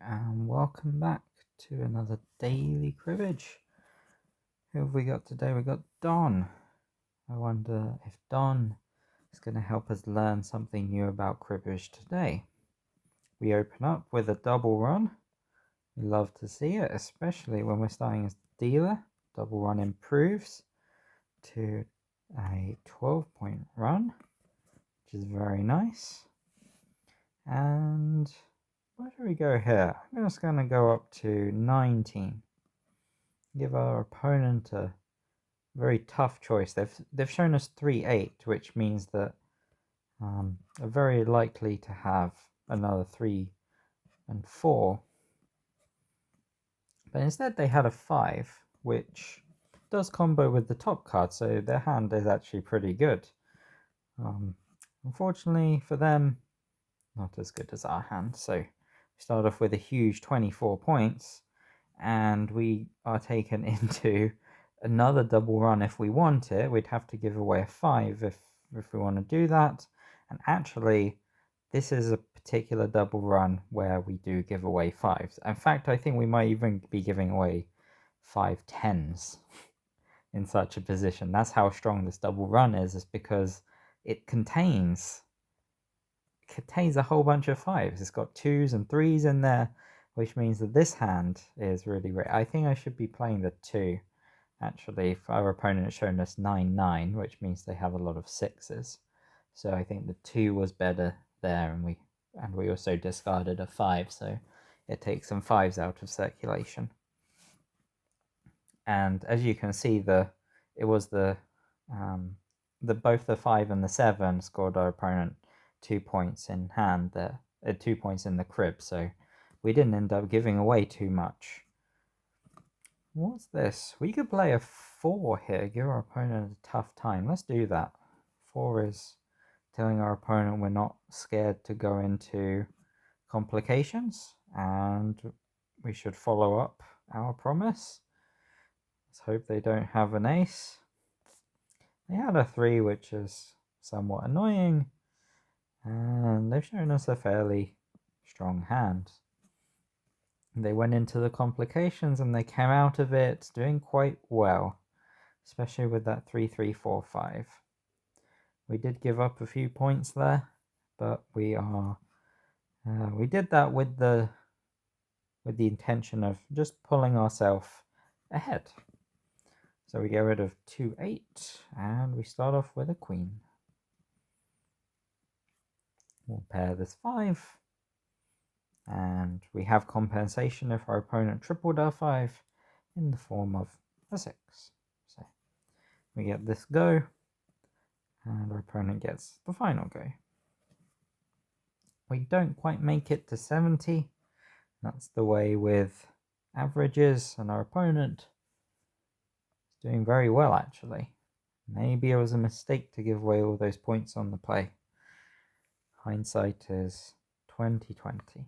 And welcome back to another daily cribbage. Who have we got today? We got Don. I wonder if Don is going to help us learn something new about cribbage today. We open up with a double run. We love to see it, especially when we're starting as the dealer. Double run improves to a 12-point run, which is very nice. And where do we go here? I'm just going to go up to 19. Give our opponent a very tough choice. They've shown us 3-8, which means that are very likely to have another 3 and 4. But instead they had a 5, which does combo with the top card, so their hand is actually pretty good. Unfortunately for them, not as good as our hand. So we start off with a huge 24 points, and we are taken into another double run. If we want it, we'd have to give away a 5 if we want to do that. And actually, this is a particular double run where we do give away 5s. In fact, I think we might even be giving away 5 10s in such a position. That's how strong this double run is because it contains a whole bunch of 5s. It's got 2s and 3s in there, which means that this hand is really great. I think I should be playing the 2. Actually, if our opponent has shown us 9-9, which means they have a lot of 6s. So I think the 2 was better there, and we also discarded a 5, so it takes some 5s out of circulation. And as you can see, it was both the 5 and the 7 scored our opponent 2 points in hand there, 2 points in the crib, so we didn't end up giving away too much. What's this? We could play a 4 here, give our opponent a tough time. Let's do that. 4 is telling our opponent we're not scared to go into complications, and we should follow up our promise. Let's hope they don't have an ace. They had a 3, which is somewhat annoying, and they've shown us a fairly strong hand. They went into the complications and they came out of it doing quite well, especially with that 3-3-4-5. We did give up a few points there, but we did that with the intention of just pulling ourselves ahead. So we get rid of 2-8 and we start off with a queen. We'll pair this 5. And we have compensation if our opponent tripled our 5 in the form of a 6. So we get this go, and our opponent gets the final go. We don't quite make it to 70. That's the way with averages, and our opponent is doing very well actually. Maybe it was a mistake to give away all those points on the play. Hindsight is 20/20.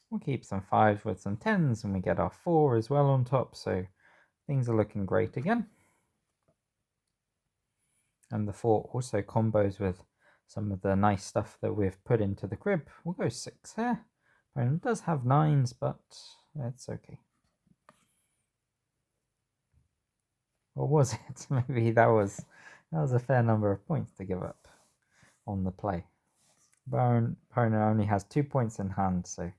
We'll keep some 5s with some 10s, and we get our 4 as well on top, so things are looking great again. And the 4 also combos with some of the nice stuff that we've put into the crib. We'll go 6 here. Opponent does have 9s, but it's okay. Or was it? Maybe that was a fair number of points to give up on the play. Opponent only has 2 points in hand, so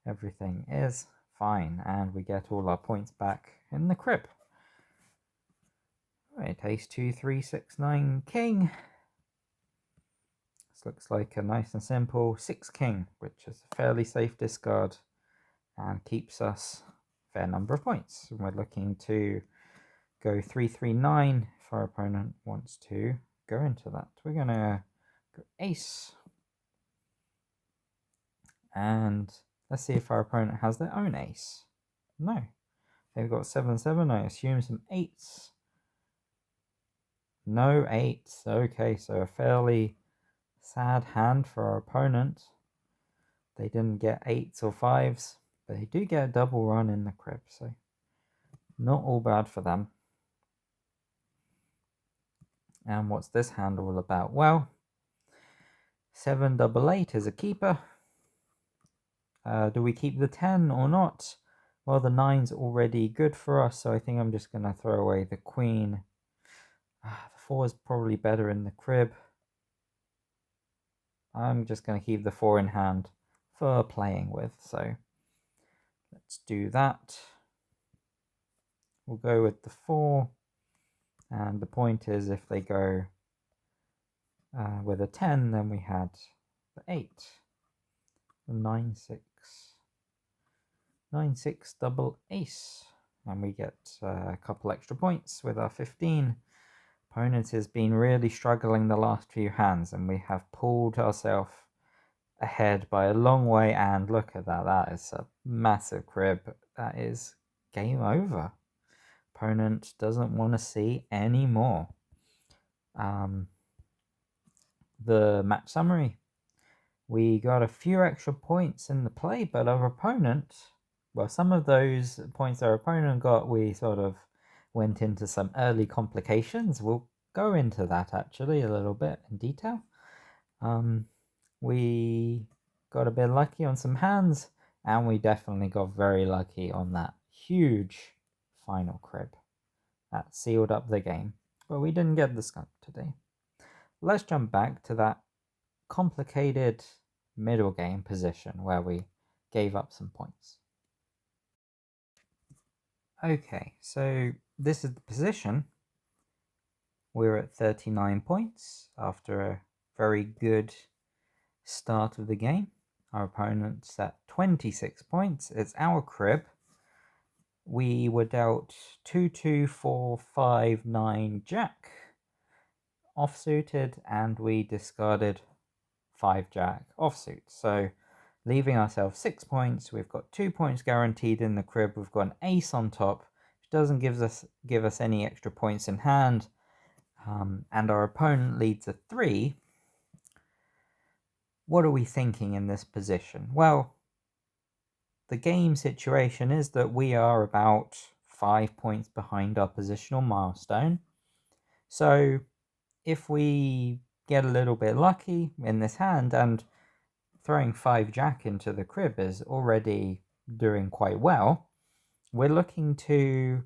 everything is fine, and we get all our points back in the crib. Right, ace 2, 3, 6, 9, king. This looks like a nice and simple 6 king, which is a fairly safe discard and keeps us a fair number of points. And we're looking to go 3-3-9 if our opponent wants to go into that. We're going to go ace. And let's see if our opponent has their own ace. No. They've got 7-7. I assume some 8s. No 8s. Okay, so a fairly sad hand for our opponent. They didn't get 8s or 5s, but they do get a double run in the crib, so not all bad for them. And what's this hand all about? Well, 7-8-8 is a keeper. Do we keep the 10 or not? Well, the 9's already good for us, so I think I'm just going to throw away the queen. The 4 is probably better in the crib. I'm just going to keep the 4 in hand for playing with, so let's do that. We'll go with the 4, and the point is if they go with a 10, then we had the 8, the 9, 6, 9, 6, double ace, and we get a couple extra points with our 15. Opponent has been really struggling the last few hands, and we have pulled ourselves ahead by a long way, and look at that, that is a massive crib. That is game over. Opponent doesn't want to see any more. The match summary. We got a few extra points in the play, but our opponent, well, some of those points our opponent got, we sort of went into some early complications. We'll go into that actually a little bit in detail. We got a bit lucky on some hands, and we definitely got very lucky on that huge final crib. That sealed up the game, but we didn't get the skunk today. Let's jump back to that complicated middle game position where we gave up some points. Okay, so this is the position. We're at 39 points after a very good start of the game. Our opponent's at 26 points. It's our crib. We were dealt 2, 2, 4, 5, 9, jack offsuited, and we discarded 5 jack offsuit. So leaving ourselves 6 points. We've got 2 points guaranteed in the crib. We've got an ace on top, which doesn't give us any extra points in hand. And our opponent leads a 3. What are we thinking in this position? Well, the game situation is that we are about 5 points behind our positional milestone. So if we get a little bit lucky in this hand, and throwing 5 jack into the crib is already doing quite well, we're looking to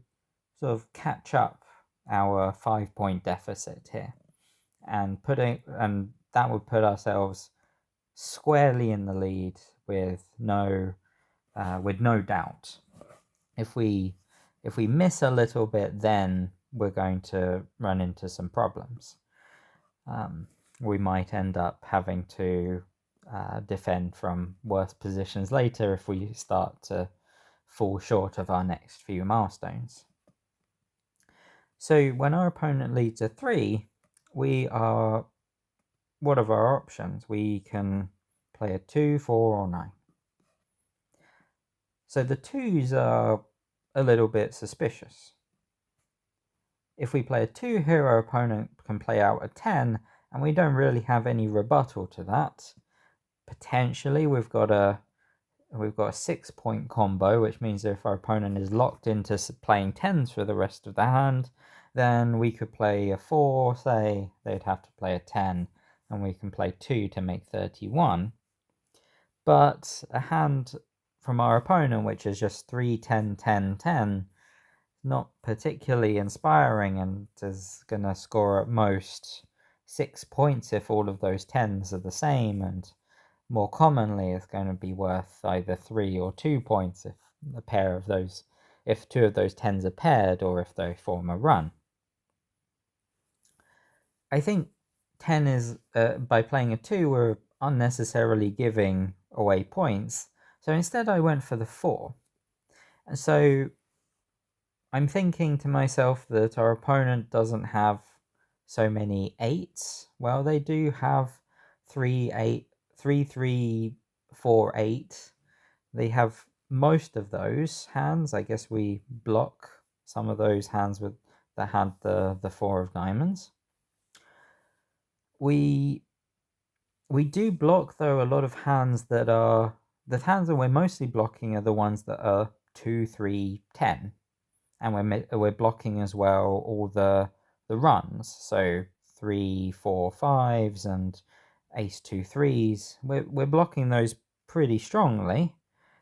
sort of catch up our 5-point deficit here, and that would put ourselves squarely in the lead with no doubt. If we miss a little bit, then we're going to run into some problems. We might end up having to defend from worse positions later if we start to fall short of our next few milestones. So when our opponent leads a 3, what are our options? We can play a 2, 4, or 9. So the 2s are a little bit suspicious. If we play a 2 here, our opponent can play out a 10, and we don't really have any rebuttal to that. Potentially we've got a 6-point combo, which means if our opponent is locked into playing 10s for the rest of the hand, then we could play a 4, say, they'd have to play a 10, and we can play 2 to make 31. But a hand from our opponent, which is just 3, 10, 10, 10, not particularly inspiring, and is going to score at most 6 points if all of those 10s are the same, and more commonly it's going to be worth either 3 or 2 points if if 2 of those 10s are paired, or if they form a run. I think 10 is, by playing a 2, we're unnecessarily giving away points, so instead I went for the 4. And so I'm thinking to myself that our opponent doesn't have so many 8s. Well, they do have 3, 8, 3, 3, 4, 8. They have most of those hands. I guess we block some of those hands that had the 4 of diamonds. We do block, though, a lot of hands the hands that we're mostly blocking are the ones that are 2, 3, 10. And we're blocking as well all the runs, so 3, 4, 5s and ace 2, 3s. We're blocking those pretty strongly,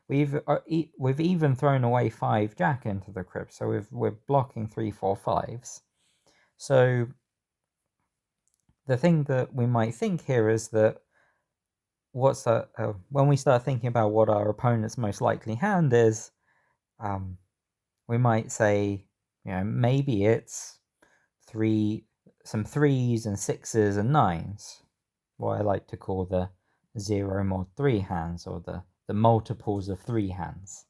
we've even thrown away 5 jack into the crib, so we're blocking 3 4 5s. So the thing that we might think here is that when we start thinking about what our opponent's most likely hand is, we might say, maybe it's some 3s and 6s and 9s, what I like to call the 0 mod 3 hands, or the multiples of 3 hands.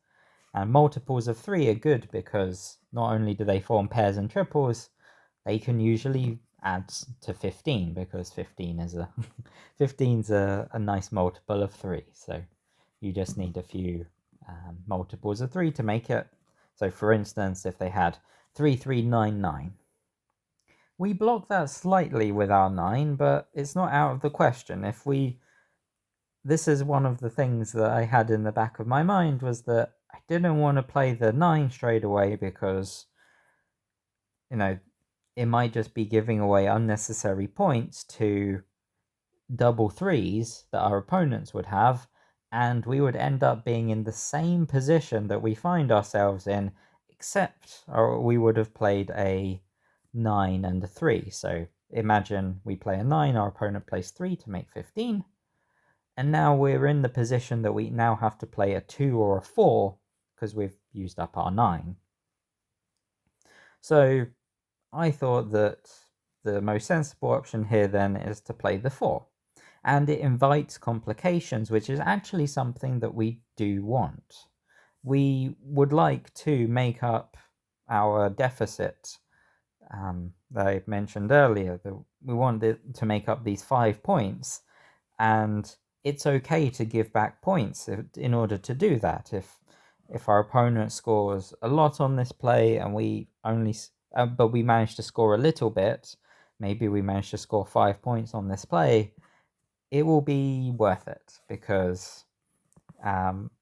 And multiples of 3 are good because not only do they form pairs and triples, they can usually add to 15, because 15 is 15's a nice multiple of 3. So you just need a few multiples of 3 to make it. So for instance, if they had 3 3 9 9, we block that slightly with our 9, but it's not out of the question. This is one of the things that I had in the back of my mind, was that I didn't want to play the 9 straight away, because it might just be giving away unnecessary points to double 3s that our opponents would have, and we would end up being in the same position that we find ourselves in, except we would have played a 9 and a 3. So imagine we play a 9, our opponent plays 3 to make 15, and now we're in the position that we now have to play a 2 or a 4 because we've used up our 9. So I thought that the most sensible option here then is to play the 4. And it invites complications, which is actually something that we do want. We would like to make up our deficit that I mentioned earlier. That we want it to make up these 5 points, and it's okay to give back points in order to do that. If our opponent scores a lot on this play and we only but we manage to score a little bit, maybe we manage to score 5 points on this play, it will be worth it, because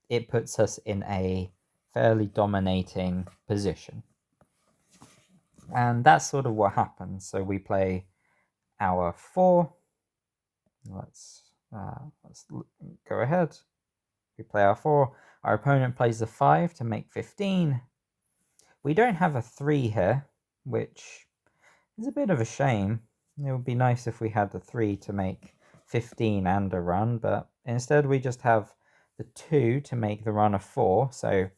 it puts us in a fairly dominating position. And that's sort of what happens. So we play our 4. Let's go ahead. We play our 4. Our opponent plays the 5 to make 15. We don't have a 3 here, which is a bit of a shame. It would be nice if we had the 3 to make 15 and a run, but instead we just have the 2 to make the run of 4. So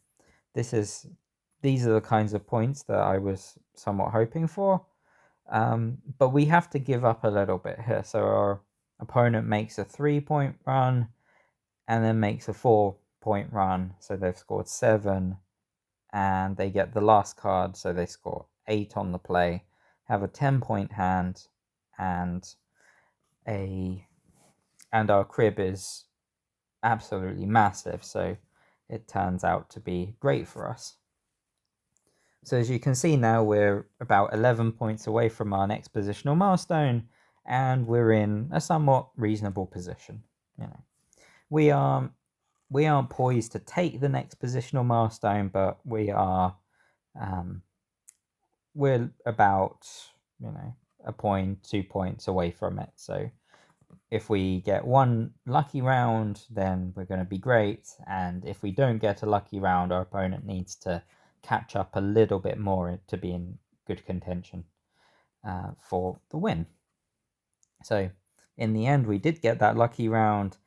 these are the kinds of points that I was somewhat hoping for. But we have to give up a little bit here. So our opponent makes a 3-point run and then makes a 4-point run. So they've scored 7, and they get the last card. So they score 8 on the play, have a 10-point hand, and our crib is absolutely massive. So it turns out to be great for us. So as you can see now, we're about 11 points away from our next positional milestone, and we're in a somewhat reasonable position. We aren't poised to take the next positional milestone, but we're about a point, 2 points away from it. So if we get one lucky round, then we're going to be great, and if we don't get a lucky round, our opponent needs to catch up a little bit more to be in good contention for the win. So in the end, we did get that lucky round,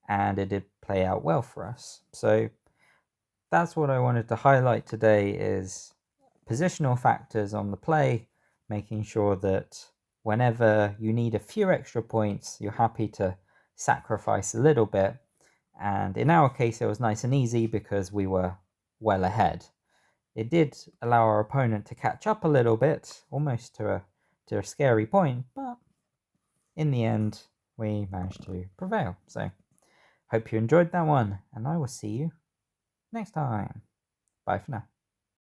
and it did play out well for us. So that's what I wanted to highlight today, is positional factors on the play, making sure that whenever you need a few extra points, you're happy to sacrifice a little bit. And in our case, it was nice and easy because we were well ahead. It did allow our opponent to catch up a little bit, almost to a scary point, but in the end, we managed to prevail. So, hope you enjoyed that one, and I will see you next time. Bye for now.